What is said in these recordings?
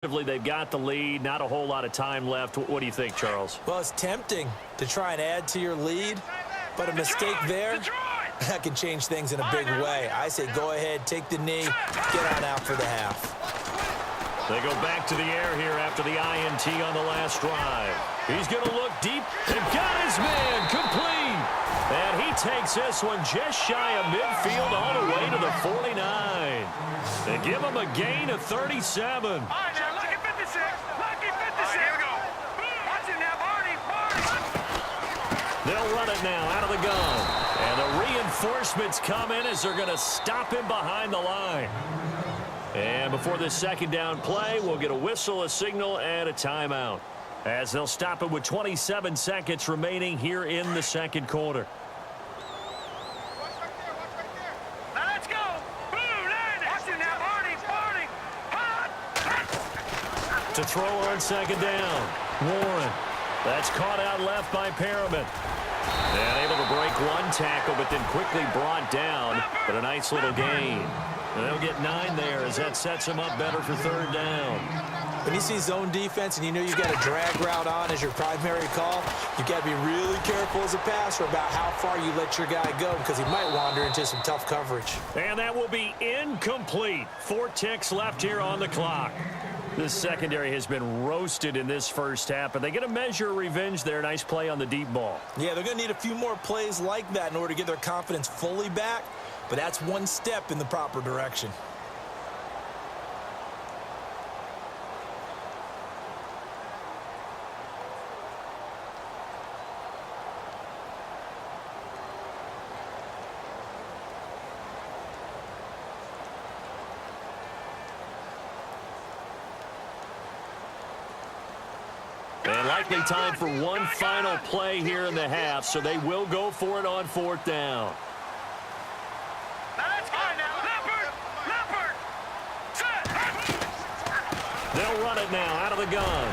They've got the lead, not a whole lot of time left. What do you think, Charles? Well, it's tempting to try and add to your lead, but a mistake there, that can change things in a big way. I say go ahead, take the knee, get on out for the half. They go back to the air here after the INT on the last drive. He's going to look deep and got his man complete. And he takes this one just shy of midfield all the way to the 49. They give him a gain of 37. They'll run it now out of the gun. And the reinforcements come in as they're going to stop him behind the line. And before this second down play, we'll get a whistle, a signal, and a timeout, as they'll stop it with 27 seconds remaining here in the second quarter. Let's go. To throw on second down, Warren. That's caught out left by Perriman. And able to break one tackle, but then quickly brought down. But a nice little gain. And they'll get 9 there as that sets them up better for third down. When you see zone defense and you know you've got a drag route on as your primary call, you've got to be really careful as a passer about how far you let your guy go because he might wander into some tough coverage. And that will be incomplete. 4 ticks left here on the clock. This secondary has been roasted in this first half, but they get a measure of revenge there. Nice play on the deep ball. Yeah, they're going to need a few more plays like that in order to get their confidence fully back, but that's one step in the proper direction. And likely time for one final play here in the half, so they will go for it on fourth down. They'll run it now out of the gun.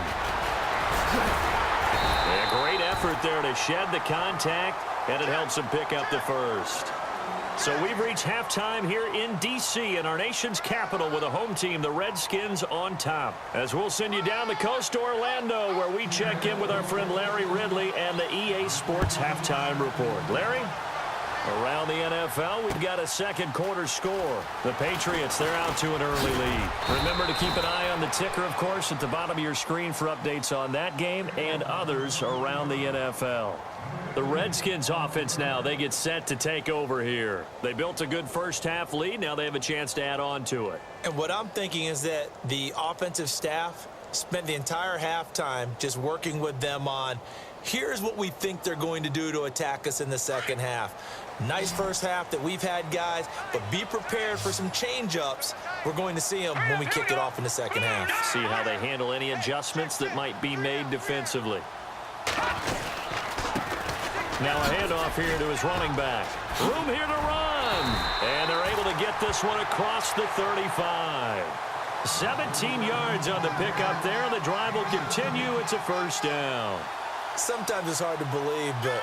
A great effort there to shed the contact, and it helps them pick up the first. So we've reached halftime here in D.C. in our nation's capital with a home team, the Redskins, on top. As we'll send you down the coast to Orlando, where we check in with our friend Larry Ridley and the EA Sports Halftime Report. Larry? Around the NFL, we've got a second quarter score. The Patriots, they're out to an early lead. Remember to keep an eye on the ticker, of course, at the bottom of your screen for updates on that game and others around the NFL. The Redskins offense now, they get set to take over here. They built a good first half lead. Now they have a chance to add on to it. And what I'm thinking is that the offensive staff spent the entire halftime just working with them on, here's what we think they're going to do to attack us in the second half. Nice first half that we've had, guys, but be prepared for some change-ups. We're going to see them when we kick it off in the second half. See how they handle any adjustments that might be made defensively. Now a handoff here to his running back. Room here to run. And they're able to get this one across the 35. 17 yards on the pickup there, and the drive will continue. It's a first down. Sometimes it's hard to believe, but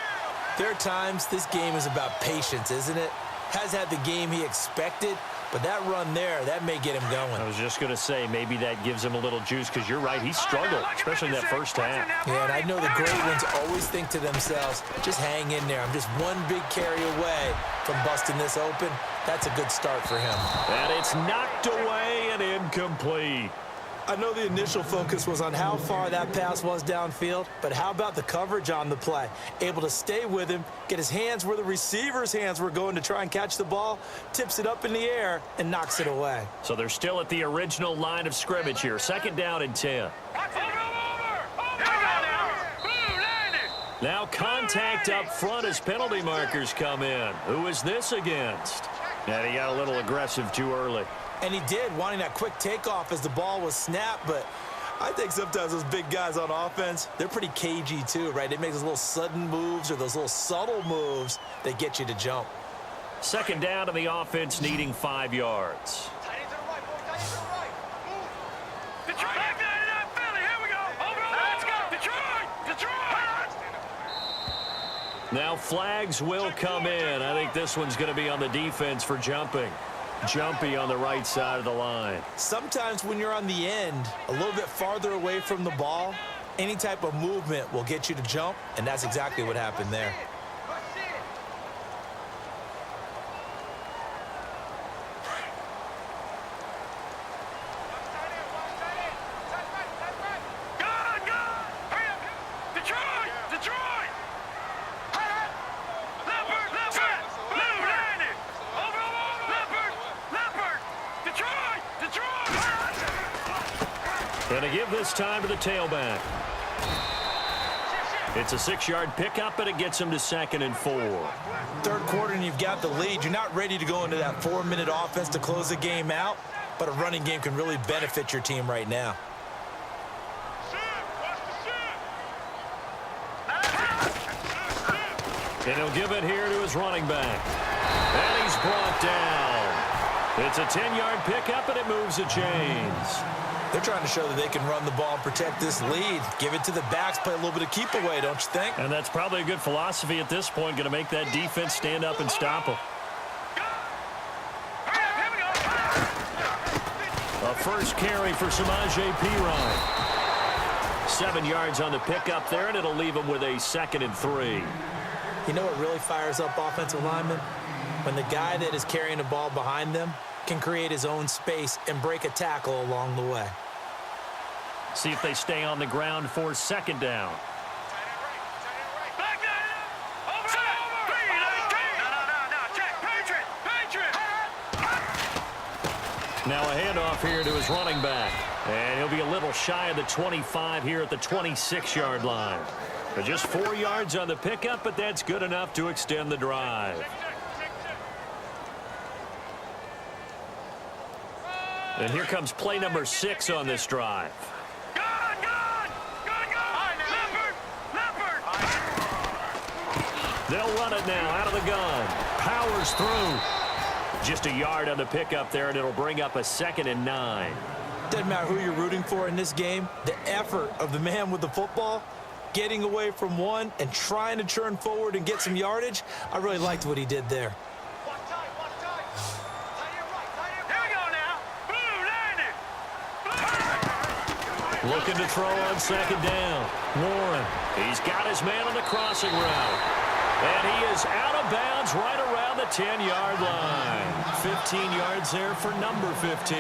there are times this game is about patience, isn't it? Has had the game he expected, but that run there, that may get him going. I was just going to say, maybe that gives him a little juice, because you're right, he struggled, especially in that first half. Yeah, and I know the great ones always think to themselves, just hang in there. I'm just one big carry away from busting this open. That's a good start for him. And it's knocked away and incomplete. I know the initial focus was on how far that pass was downfield, but how about the coverage on the play? Able to stay with him, get his hands where the receiver's hands were going to try and catch the ball, tips it up in the air, and knocks it away. So they're still at the original line of scrimmage here. Second down and 10. Now contact up front as penalty markers come in. Who is this against? And he got a little aggressive too early. And he did, wanting that quick takeoff as the ball was snapped, but I think sometimes those big guys on offense, they're pretty cagey too, right? They make those little sudden moves or those little subtle moves that get you to jump. Second down to the offense needing 5 yards. Now flags will come in. I think this one's going to be on the defense for jumping. Jumpy on the right side of the line. Sometimes when you're on the end, a little bit farther away from the ball, any type of movement will get you to jump, and that's exactly what happened there. And to give this time to the tailback. It's a 6-yard pickup, and it gets him to 2nd and 4. Third quarter, and you've got the lead. You're not ready to go into that 4-minute offense to close the game out, but a running game can really benefit your team right now. And he'll give it here to his running back. And he's brought down. It's a 10-yard pickup, and it moves the chains. They're trying to show that they can run the ball and protect this lead. Give it to the backs, play a little bit of keep away, don't you think? And that's probably a good philosophy at this point, going to make that defense stand up and stop them. A first carry for Samaje Perine. 7 yards on the pickup there, and it'll leave him with a 2nd and 3. You know what really fires up offensive linemen? When the guy that is carrying the ball behind them can create his own space and break a tackle along the way. See if they stay on the ground for 2nd down. Now a handoff here to his running back. And he'll be a little shy of the 25 here at the 26-yard line. But just 4 yards on the pickup, but that's good enough to extend the drive. And here comes play number 6 on this drive. They'll run it now out of the gun. Powers through. Just a yard on the pickup there, and it'll bring up a 2nd and 9. Doesn't matter who you're rooting for in this game. The effort of the man with the football, getting away from one and trying to turn forward and get some yardage, I really liked what he did there. Looking to throw on 2nd down. Warren, he's got his man on the crossing route. And he is out of bounds right around the 10-yard line. 15 yards there for number 15.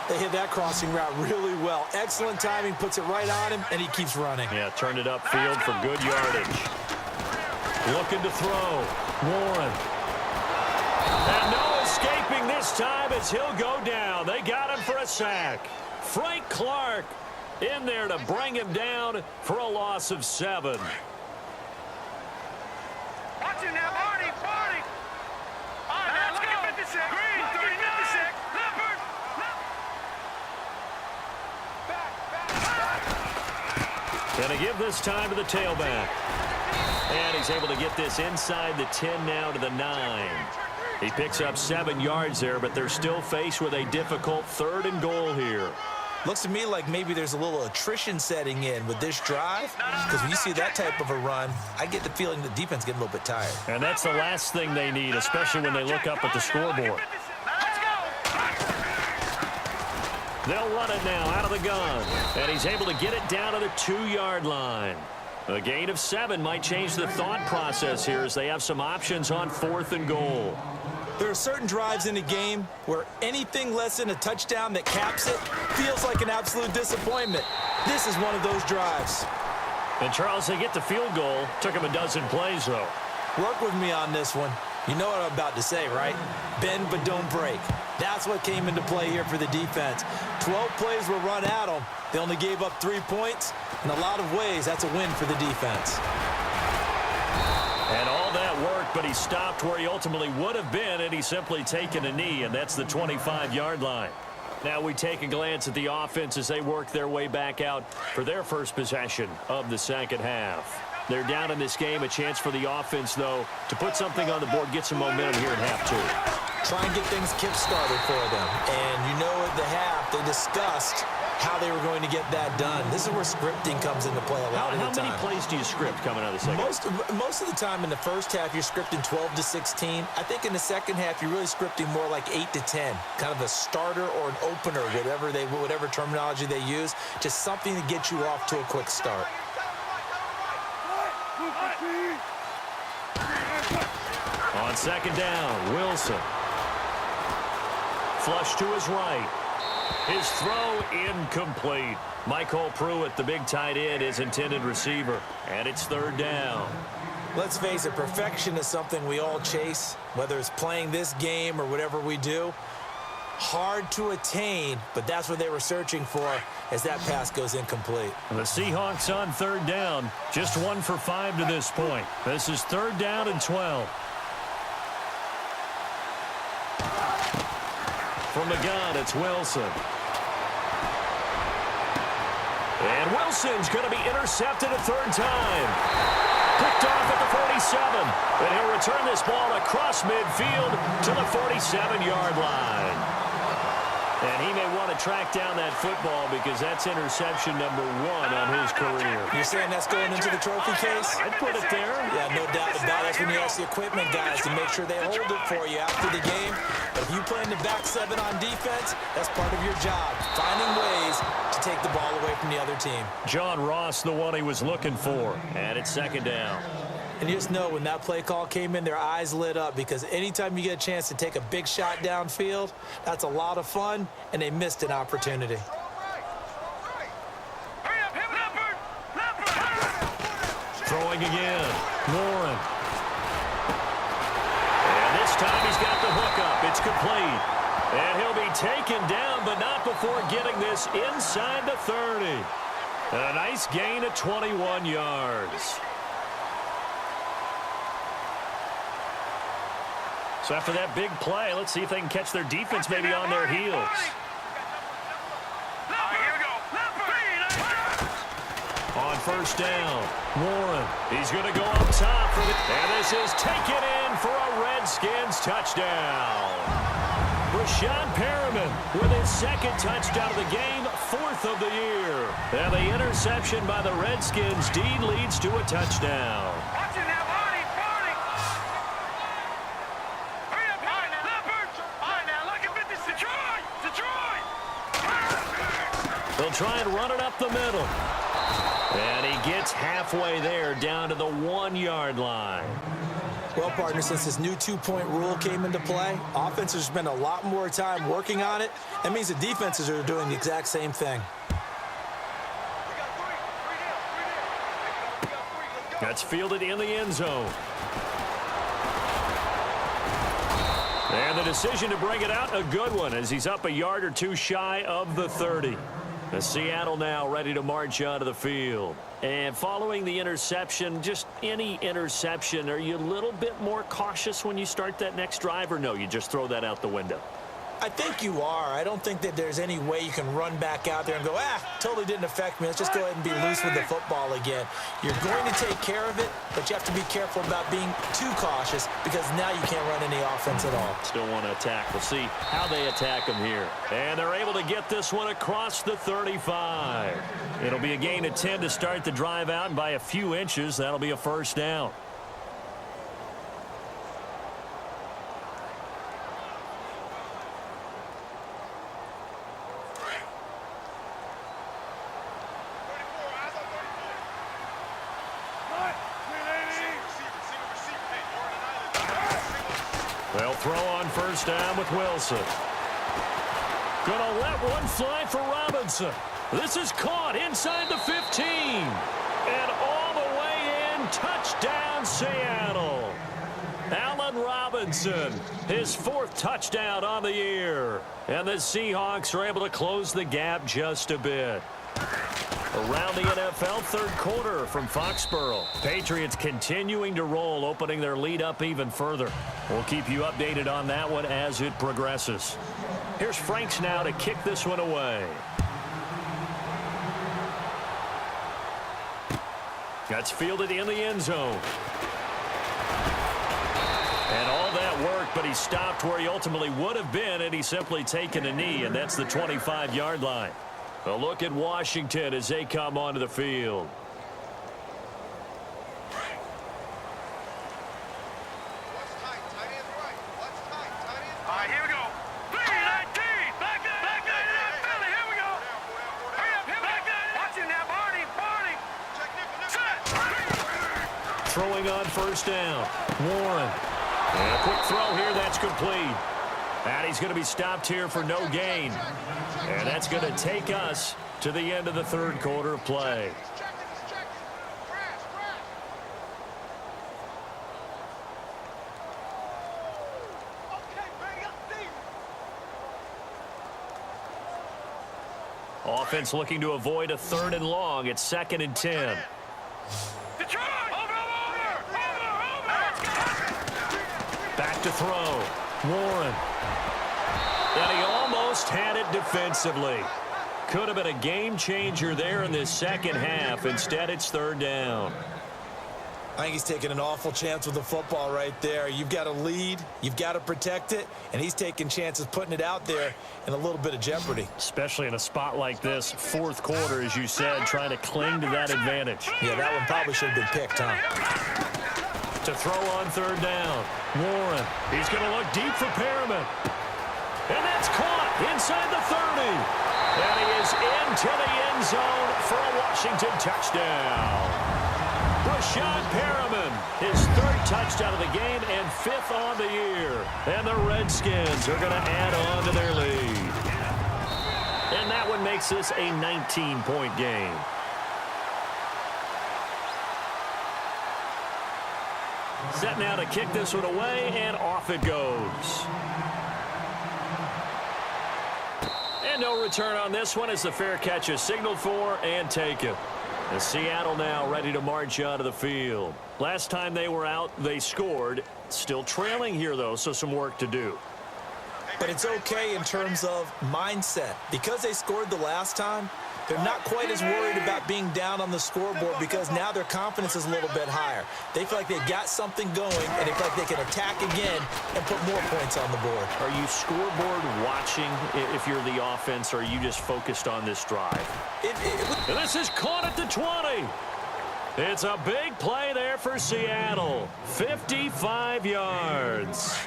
They hit that crossing route really well. Excellent timing, puts it right on him, and he keeps running. Yeah, turned it upfield for good yardage. Looking to throw. Warren. And no escaping this time as he'll go down. They got him for a sack. Frank Clark in there to bring him down for a loss of 7. Watch him now, Marty. All right, let's go. 56. Green, 56. Leopard. Gonna give this time to the tailback. And he's able to get this inside the 10 now to the 9. He picks up 7 yards there, but they're still faced with a difficult 3rd and goal here. Looks to me like maybe there's a little attrition setting in with this drive, because when you see that type of a run, I get the feeling the defense getting a little bit tired. And that's the last thing they need, especially when they look up at the scoreboard. They'll run it now out of the gun, and he's able to get it down to the 2-yard line. A gain of 7 might change the thought process here as they have some options on 4th and goal. There are certain drives in a game where anything less than a touchdown that caps it feels like an absolute disappointment. This is one of those drives. And, Charles, they get the field goal. Took him a dozen plays, though. Work with me on this one. You know what I'm about to say, right? Bend but don't break. That's what came into play here for the defense. 12 plays were run at them. They only gave up 3 points. In a lot of ways, that's a win for the defense. And all that worked, but he stopped where he ultimately would have been, and he's simply taken a knee, and that's the 25-yard line. Now we take a glance at the offense as they work their way back out for their first possession of the second half. They're down in this game. A chance for the offense, though, to put something on the board, get some momentum here in half 2. Try and get things kick-started for them. And you know at the half they discussed how they were going to get that done. This is where scripting comes into play a lot of the time. How many plays do you script coming out of the second? Most of the time in the first half, you're scripting 12 to 16. I think in the second half, you're really scripting more like 8 to 10, kind of a starter or an opener, whatever terminology they use, just something to get you off to a quick start. On second down, Wilson. Flush to his right. His throw incomplete. Michael Pruitt, the big tight end, his intended receiver. And it's third down. Let's face it, perfection is something we all chase, whether it's playing this game or whatever we do. Hard to attain, but that's what they were searching for as that pass goes incomplete. The Seahawks on third down, just 1 for 5 to this point. This is third down and 12. From the gun, it's Wilson. And Wilson's going to be intercepted a third time. Picked off at the 47. And he'll return this ball across midfield to the 47-yard line. And he may want to track down that football because that's interception number 1 on his career. You're saying that's going into the trophy case? I'd put it there. Yeah, no doubt about it. That's when you ask the equipment guys to make sure they hold it for you after the game. But if you play in the back 7 on defense, that's part of your job, finding ways to take the ball away from the other team. John Ross, the one he was looking for. And it's second down. And you just know when that play call came in, their eyes lit up because anytime you get a chance to take a big shot downfield, that's a lot of fun, and they missed an opportunity. Throwing again. Warren. And this time he's got the hook up. It's complete. And he'll be taken down, but not before getting this inside the 30. And a nice gain of 21 yards. So after that big play, let's see if they can catch their defense maybe on their heels. On first down, Warren. He's going to go up top for the... And this is taken in for a Redskins touchdown. Rashad Perriman with his second touchdown of the game, 4th of the year. And the interception by the Redskins deed leads to a touchdown. They'll try and run it up the middle. And he gets halfway there down to the 1-yard line. Well, partner, since this new 2-point rule came into play, offenses spend a lot more time working on it. That means the defenses are doing the exact same thing. That's fielded in the end zone. And the decision to bring it out, a good one, as he's up a yard or two shy of the 30. The Seattle now ready to march onto the field. And following the interception, just any interception, are you a little bit more cautious when you start that next drive, or no, you just throw that out the window? I think you are. I don't think that there's any way you can run back out there and go, totally didn't affect me. Let's just go ahead and be loose with the football again. You're going to take care of it, but you have to be careful about being too cautious because now you can't run any offense at all. Still want to attack. We'll see how they attack them here. And they're able to get this one across the 35. It'll be a gain of 10 to start the drive out, and by a few inches, that'll be a first down. They'll throw on first down with Wilson. Gonna let one fly for Robinson. This is caught inside the 15. And all the way in, touchdown Seattle. Allen Robinson, his 4th touchdown on the year. And the Seahawks are able to close the gap just a bit. Around the NFL, third quarter from Foxborough. Patriots continuing to roll, opening their lead up even further. We'll keep you updated on that one as it progresses. Here's Franks now to kick this one away. That's fielded in the end zone. And all that work, but he stopped where he ultimately would have been, and he's simply taken a knee, and that's the 25-yard line. A look at Washington as they come onto the field. All right, here we go. 3-19. Back NFL. Here we go. Hurry up, back there. Watch him now, Barney. Set. Throwing on first down. Warren. And a quick throw here. That's complete. And he's going to be stopped here for no gain. And that's going to take us to the end of the third quarter of play. Offense looking to avoid a 3rd and long. It's 2nd and 10. Detroit. Over. Back to throw. Warren. And he almost had it defensively. Could have been a game changer there in this second half. Instead, it's 3rd down. I think he's taking an awful chance with the football right there. You've got to lead, you've got to protect it, and he's taking chances putting it out there in a little bit of jeopardy. Especially in a spot like this, 4th quarter, as you said, trying to cling to that advantage. Yeah, that one probably should have been picked, huh? To throw on 3rd down. Warren. He's going to look deep for Perriman. And that's caught inside the 30. And he is into the end zone for a Washington touchdown. Rashad Perriman, his 3rd touchdown of the game and 5th on the year. And the Redskins are going to add on to their lead. And that one makes this a 19-point game. Set now to kick this one away, and off it goes. And no return on this one as the fair catch is signaled for and taken. And Seattle now ready to march out of the field. Last time they were out, they scored. Still trailing here, though, so some work to do. But it's okay in terms of mindset. Because they scored the last time, they're not quite as worried about being down on the scoreboard because now their confidence is a little bit higher. They feel like they've got something going, and they feel like they can attack again and put more points on the board. Are you scoreboard watching if you're the offense, or are you just focused on this drive? And this is caught at the 20. It's a big play there for Seattle. 55 yards.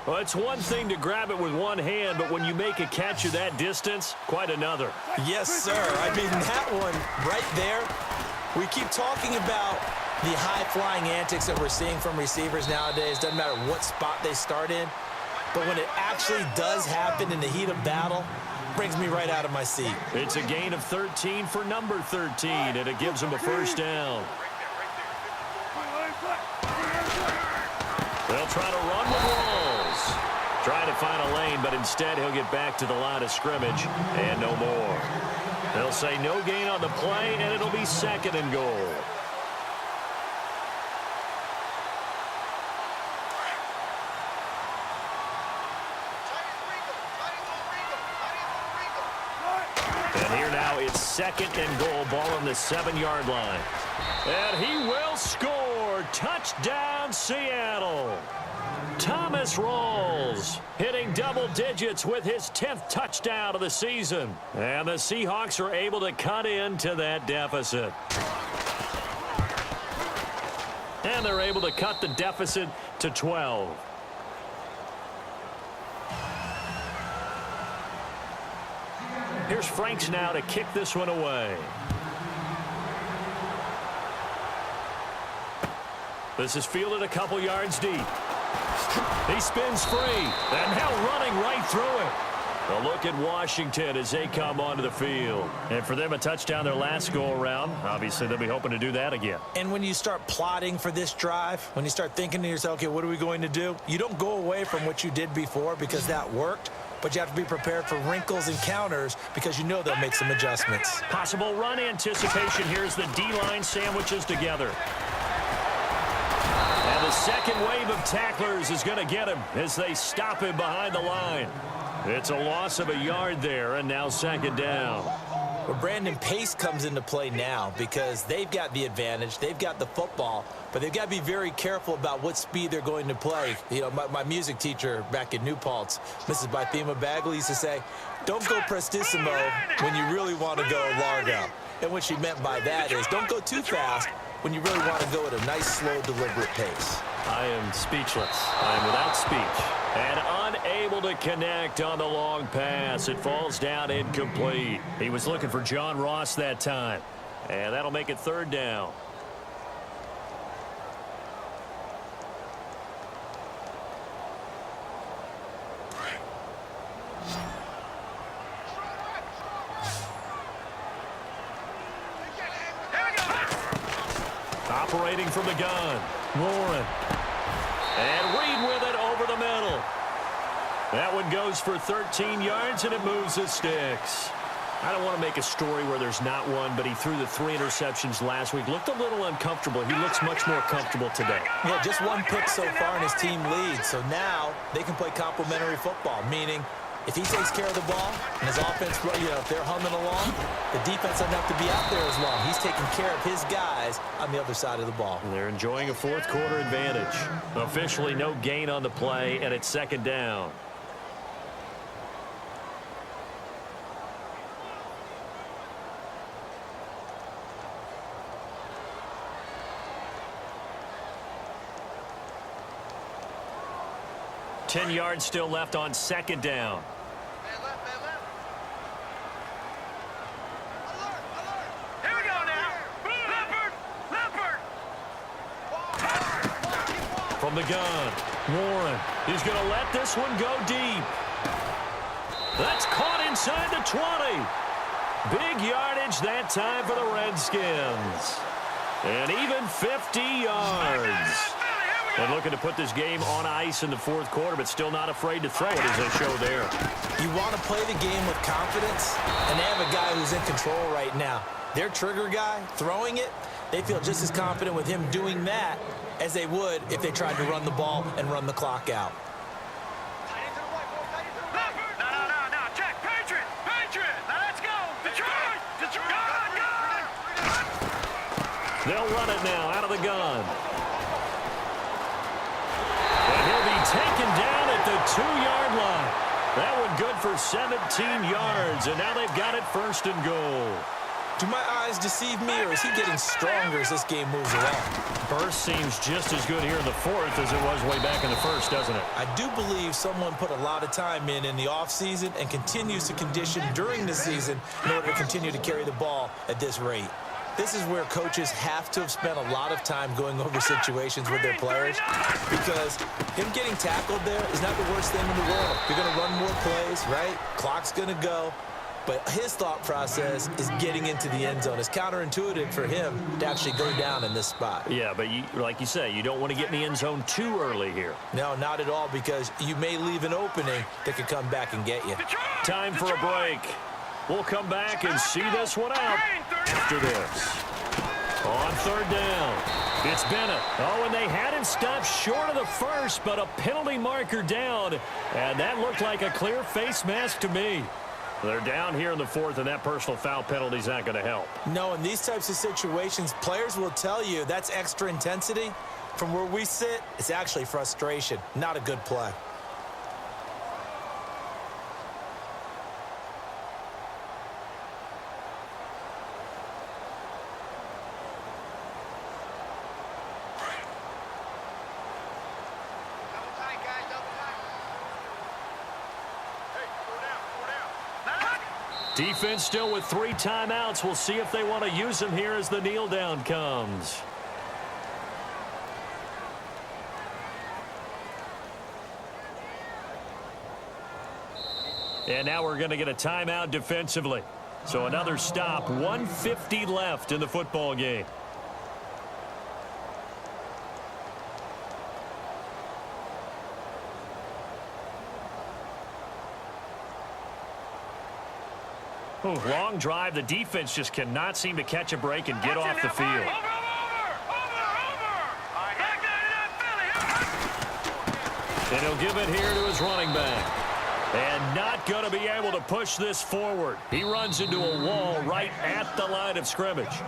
Well, it's one thing to grab it with one hand, but when you make a catch of that distance, quite another. Yes, sir. I mean, that one right there, we keep talking about the high-flying antics that we're seeing from receivers nowadays. Doesn't matter what spot they start in. But when it actually does happen in the heat of battle, brings me right out of my seat. It's a gain of 13 for number 13, and it gives him a first down. They'll try to run with Rawls. Trying to find a lane, but instead he'll get back to the line of scrimmage and no more. They'll say no gain on the play, and it'll be 2nd and goal. And here now it's 2nd and goal, ball on the 7-yard line. And he will score. Touchdown, Seattle. Thomas Rawls hitting double digits with his 10th touchdown of the season. And the Seahawks are able to cut into that deficit. And they're able to cut the deficit to 12. Here's Franks now to kick this one away. This is fielded a couple yards deep. He spins free, and now running right through it. A look at Washington as they come onto the field. And for them, a touchdown their last go-around. Obviously, they'll be hoping to do that again. And when you start plotting for this drive, when you start thinking to yourself, okay, what are we going to do? You don't go away from what you did before because that worked, but you have to be prepared for wrinkles and counters because you know they'll make some adjustments. Possible run anticipation. Here's the D-line sandwiches together. And the second wave of tacklers is going to get him as they stop him behind the line. It's a loss of a yard there, and now 2nd down. Well, Brandon, pace comes into play now because they've got the advantage. They've got the football, but they've got to be very careful about what speed they're going to play. You know, my music teacher back in New Paltz, Mrs. Bythema Bagley, used to say, don't go prestissimo when you really want to go largo. And what she meant by that is don't go too fast when you really want to go at a nice, slow, deliberate pace. I am speechless. I am without speech. And unable to connect on the long pass. It falls down incomplete. He was looking for John Ross that time. And that'll make it third down. Operating from the gun, Warren. And Reed with it over the middle. That one goes for 13 yards, and it moves the sticks. I don't want to make a story where there's not one, but he threw the 3 interceptions last week. Looked a little uncomfortable. He looks much more comfortable today. Yeah, just 1 pick so far, and his team leads. So now they can play complementary football, meaning if he takes care of the ball and his offense, you know, if they're humming along, the defense doesn't have to be out there as long. He's taking care of his guys on the other side of the ball. And they're enjoying a fourth quarter advantage. Officially no gain on the play, and it's second down. Ten yards still left on second down. Here we go now. Leopard. From the gun, Warren. He's going to let this one go deep. That's caught inside the 20. Big yardage that time for the Redskins. And even 50 yards. And looking to put this game on ice in the fourth quarter, but still not afraid to throw it as they show there. You want to play the game with confidence, and they have a guy who's in control right now. Their trigger guy throwing it, they feel just as confident with him doing that as they would if they tried to run the ball and run the clock out. No. Check. Patriot. Now let's go. Detroit. Gun. They'll run it now out of the gun. And he'll be taken down at the 2-yard line. That one good for 17 yards, and now they've got it first and goal. Do my eyes deceive me, or is he getting stronger as this game moves along? Burst seems just as good here in the fourth as it was way back in the first, doesn't it? I do believe someone put a lot of time in the offseason and continues to condition during the season in order to continue to carry the ball at this rate. This is where coaches have to have spent a lot of time going over situations with their players, because him getting tackled there is not the worst thing in the world. You're going to run more plays, right? Clock's going to go. But his thought process is getting into the end zone. It's counterintuitive for him to actually go down in this spot. Yeah, but like you say, you don't want to get in the end zone too early here. No, not at all, because you may leave an opening that could come back and get you. Time for a break. We'll come back and see this one out after this. On third down, it's Bennett. Oh, and they had him stopped short of the first, but a penalty marker down. And that looked like a clear face mask to me. They're down here in the fourth, and that personal foul penalty is not going to help. No, in these types of situations, players will tell you that's extra intensity. From where we sit, it's actually frustration, not a good play. Defense still with 3 timeouts. We'll see if they want to use them here as the kneel down comes. And now we're going to get a timeout defensively. So another stop, 1:50 left in the football game. Ooh, long drive. The defense just cannot seem to catch a break and get off the field. Over. And he'll give it here to his running back. And not going to be able to push this forward. He runs into a wall right at the line of scrimmage.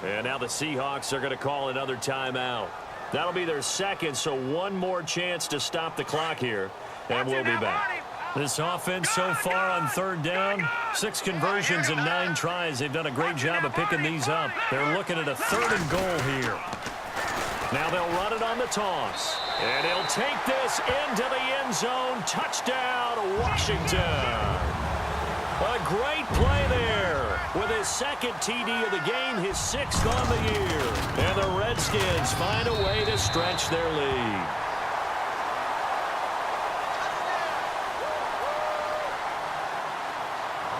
And now the Seahawks are going to call another timeout. That'll be their second, so one more chance to stop the clock here, and we'll be back. This offense so far on third down, 6 conversions and 9 tries. They've done a great job of picking these up. They're looking at a 3rd and goal here. Now they'll run it on the toss. And he'll take this into the end zone. Touchdown, Washington. A great play there with his 2nd TD of the game, his 6th on the year. And the Redskins find a way to stretch their lead.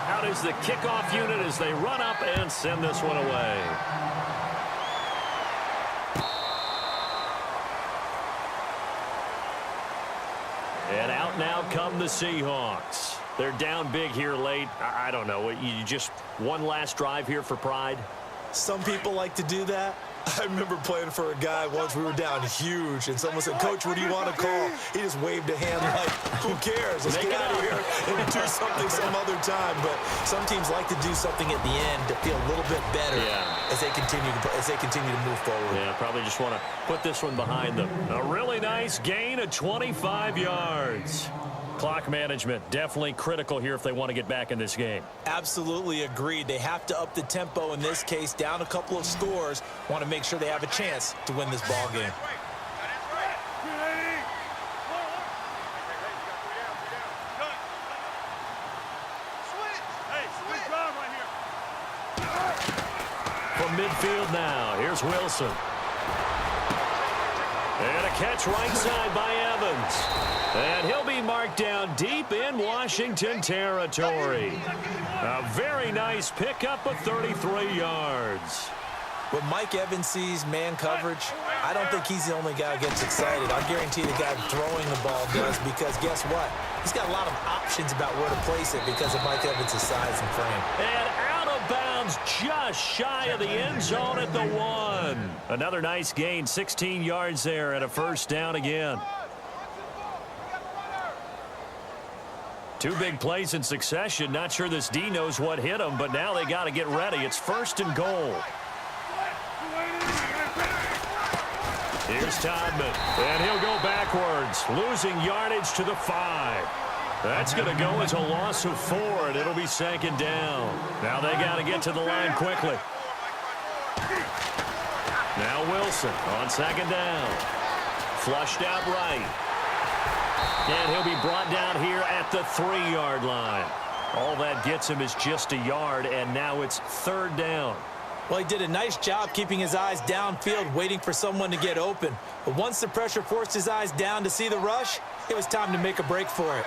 Out is the kickoff unit as they run up and send this one away. And out now come the Seahawks. They're down big here late. I don't know. You just one last drive here for pride? Some people like to do that. I remember playing for a guy once. We were down huge, and someone said, "Coach, what do you want to call?" He just waved a hand like, who cares? Let's get out of here and do something some other time. But some teams like to do something at the end to feel a little bit better as they continue to move forward. Yeah, probably just want to put this one behind them. A really nice gain of 25 yards. Clock management definitely critical here if they want to get back in this game. Absolutely agreed. They have to up the tempo in this case, down a couple of scores. Want to make sure they have a chance to win this ball game. From midfield now, here's Wilson. And a catch right side by Evans. And he'll be marked down deep in Washington territory. A very nice pickup of 33 yards. When Mike Evans sees man coverage, I don't think he's the only guy who gets excited. I'll guarantee the guy throwing the ball does, because guess what? He's got a lot of options about where to place it because of Mike Evans' size and frame. And out of bounds just shy of the end zone at the 1. Another nice gain, 16 yards there and a first down again. 2 big plays in succession. Not sure this D knows what hit him, but now they got to get ready. It's 1st and goal. Here's Todman, and he'll go backwards, losing yardage to the 5. That's going to go as a loss of 4, and it'll be 2nd down. Now they got to get to the line quickly. Now Wilson on 2nd down. Flushed out right. And he'll be brought down here at the 3-yard line. All that gets him is just a yard, and now it's 3rd down. Well, he did a nice job keeping his eyes downfield, waiting for someone to get open. But once the pressure forced his eyes down to see the rush, it was time to make a break for it.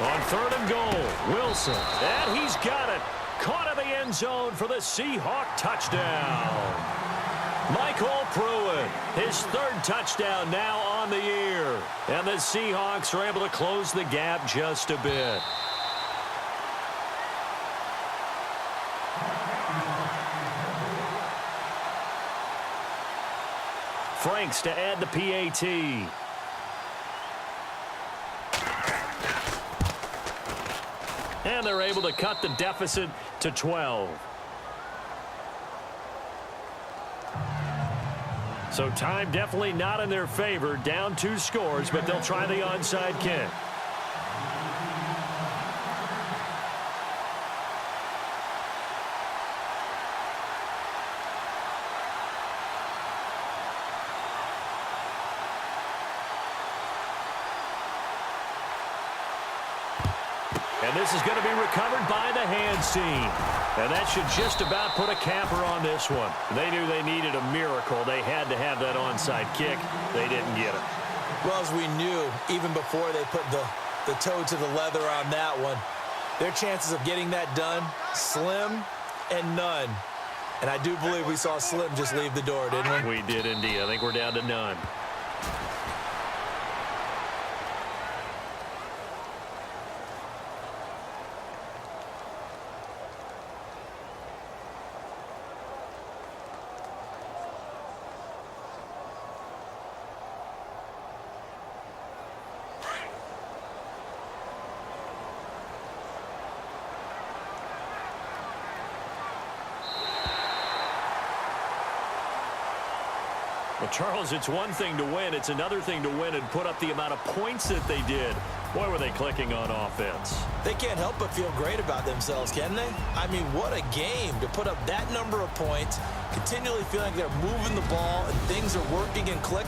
On 3rd and goal, Wilson. And he's got it. Caught in the end zone for the Seahawk touchdown. Michael Pruitt, his 3rd touchdown now on the year. And the Seahawks are able to close the gap just a bit. Franks to add the PAT. And they're able to cut the deficit to 12. So time definitely not in their favor. Down 2 scores, but they'll try the onside kick. And this is going to be recovered by the hands team. And that should just about put a capper on this one. They knew they needed a miracle. They had to have that onside kick. They didn't get it. Well, as we knew, even before they put the toe to the leather on that one, their chances of getting that done, slim and none. And I do believe we saw Slim just leave the door, didn't we? We did indeed. I think we're down to none. Charles, it's one thing to win. It's another thing to win and put up the amount of points that they did. Boy, were they clicking on offense. They can't help but feel great about themselves, can they? I mean, what a game to put up that number of points, continually feeling like they're moving the ball and things are working and clicking.